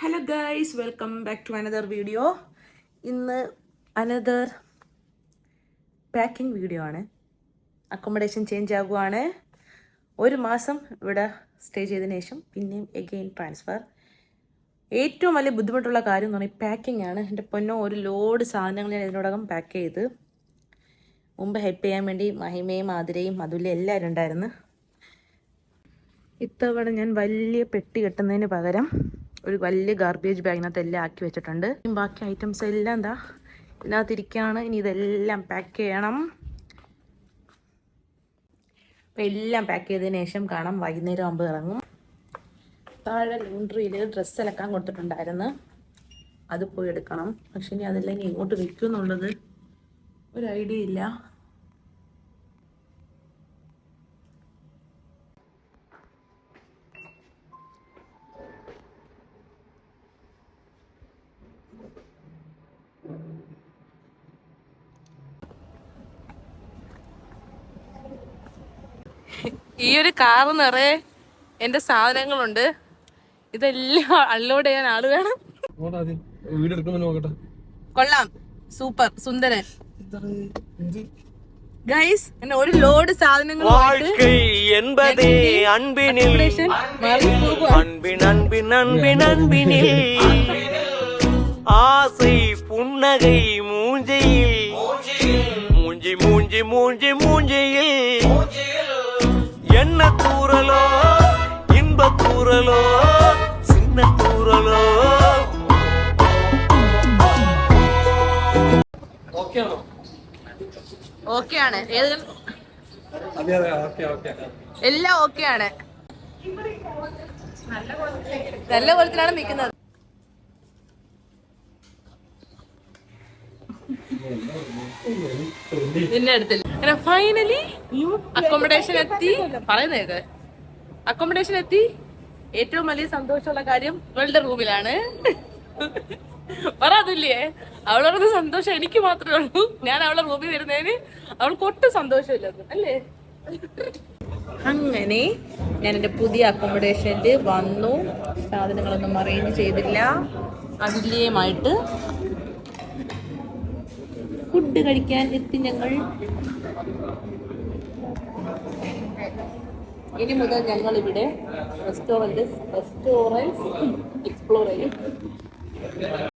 Hello guys, welcome back to another video. ഇന്ന് another packing video ആണ്. Accommodation change ആകുവാണ്. 1 മാസം ഇവിടെ സ്റ്റേ ചെയ്തതിന് ശേഷം പിന്നെയും എഗെയിൻ ട്രാൻസ്ഫർ. ഏറ്റവും വലിയ ബുദ്ധിമുട്ടുള്ള കാര്യം എന്ന് പറഞ്ഞാൽ പാക്കിംഗ് ആണ്. എൻ്റെ പൊന്നോ, ഒരു ലോഡ് സാധനങ്ങൾ ഞാൻ ഇതിനോടകം പാക്ക് ചെയ്ത്. മുമ്പ് ഹെൽപ്പ് ചെയ്യാൻ വേണ്ടി മഹിമയും ആതിരയും അതുല്യ എല്ലാവരും ഉണ്ടായിരുന്നു. ഇത്തവണ ഞാൻ വലിയ പെട്ടി കെട്ടുന്നതിന് പകരം ഒരു വലിയ ഗാർബേജ് ബാഗിനകത്ത് എല്ലാം ആക്കി വെച്ചിട്ടുണ്ട്. ബാക്കി ഐറ്റംസ് എല്ലാം എന്താ ഇതിനകത്തിരിക്കുകയാണ്. ഇനി ഇതെല്ലാം പാക്ക് ചെയ്യണം. അപ്പം എല്ലാം പാക്ക് ചെയ്തതിന് ശേഷം കാണാം വൈകുന്നേരം ആകുമ്പോൾ ഇറങ്ങും. താഴെ ലോണ്ടറിയിൽ ഡ്രസ്സ് അലക്കാൻ കൊടുത്തിട്ടുണ്ടായിരുന്നു, അത് പോയി എടുക്കണം. പക്ഷെ ഇനി അതെല്ലാം ഇനി എങ്ങോട്ട് വെക്കും എന്നുള്ളത് ഒരു ഐഡിയ ഇല്ല. ഈ ഒരു കാറ് നിറയെ എന്റെ സാധനങ്ങളുണ്ട്. ഇതെല്ലാം അൺലോഡ് ചെയ്യാൻ ആള് വേണം. കൊള്ളാം, സൂപ്പർ, സുന്ദരൻ. ഗൈസ്, എന്നെ ഒരു ലോഡ് സാധനങ്ങൾ ஆசை புன்னகை மூஞ்சையில் மூஞ்சி மூஞ்சி மூஞ்சி மூஞ்சியில் என்ன தூரலோ இன்ப தூரலோ சின்ன தூரலோ. ഓക്കെ ആണ്, എല്ലാം ഓക്കെ ആണ്. നല്ല കുളത്തിലാണ് നിൽക്കുന്നത്. നിന്നെ അടുത്തില്ല. ഫൈനലി അക്കോമഡേഷൻ എത്തി. പറയുന്നേക്ക്, അക്കോമഡേഷൻ എത്തി. ഏറ്റവും വലിയ സന്തോഷമുള്ള കാര്യം ഇവളുടെ റൂമിലാണ്. പറയാതില്ലേ, അവളോട് സന്തോഷം എനിക്ക് മാത്രമേ ഉള്ളൂ. ഞാൻ അവളെ റൂമിൽ വരുന്നതിന് അവൾക്ക് ഒട്ടും സന്തോഷമില്ലത് അല്ലേ. അങ്ങനെ ഞാൻ എൻ്റെ പുതിയ അക്കോമഡേഷനിൽ വന്നു. സാധനങ്ങളൊന്നും അറേഞ്ച് ചെയ്തില്ല. അതില്യമായിട്ട് ഫുഡ് കഴിക്കാൻ എത്തി ഞങ്ങൾ. ഇനി മുതൽ ഞങ്ങൾ ഇവിടെ റെസ്റ്റോറൻറ്റ് എക്സ്പ്ലോർ ചെയ്യും.